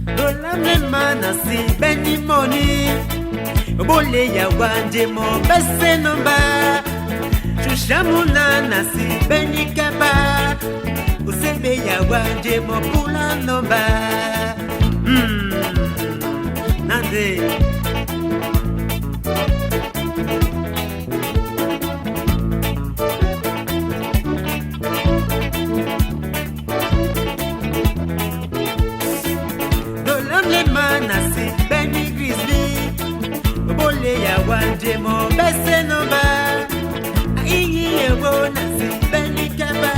Dolamle manasi beni moni Bole ya wanje mo bese nomba Chushamuna nasi beni kaba Usebe ya wanje mo pula nomba Nande Manasi beni grizzly Bole ya wanje mo bese nomba Inyi ewo nasi beni kaba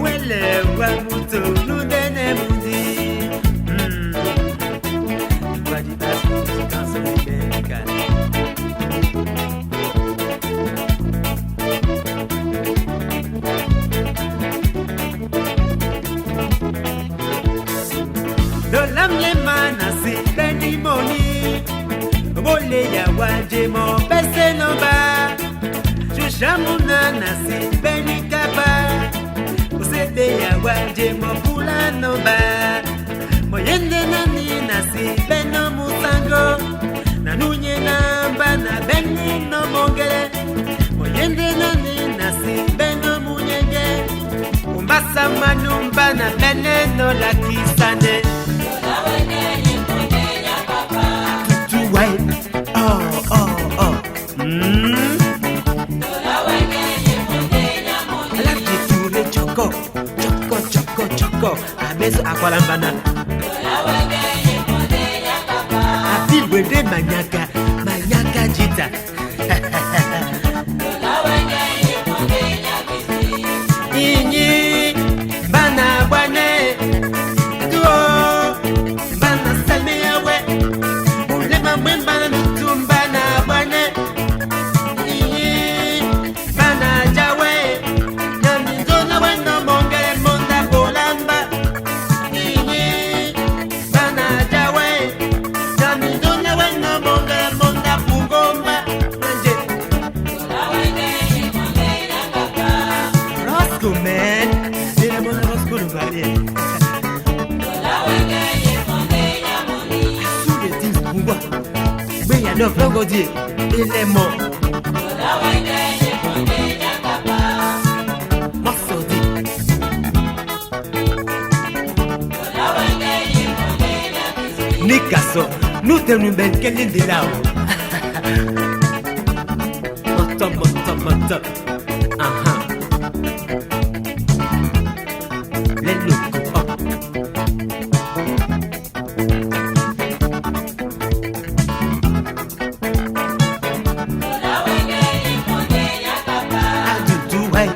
Wele wa muto nudene mundi Wadi basu kanso ibeka Dolamle manasi beni moni Bole ya wanje mo bese nomba Chushamuna nasi beni kaba Usebe ya wanje mo pula nomba Moyende nani nasi beno musango Nanunye namba na beni no mongele Moyende nani nasi beno munyenge Umbasa manumba na bene no la kisane Abezo akwalambana Abilwede manyaka jita Inyi bana wane Duo bana sameyawe Ulema mwembana nutumbana wane Inyi bana jawe Namizona weno mongele monda bolamba Inyi bana jawe Namizona weno mongele monda pungomba Nanje Roscoe man Dina mona Roscoe nubali Sous les 10 pungwa Mais y'a 9 langues dit éléments Nikaso, nous tenons ben quelqu'un de là. Moto. Aha. Les locaux. Adudu, ouais.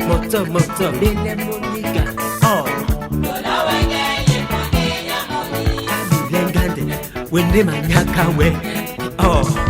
Moto, bele monika. Oh. Wende manyaka we. Oh.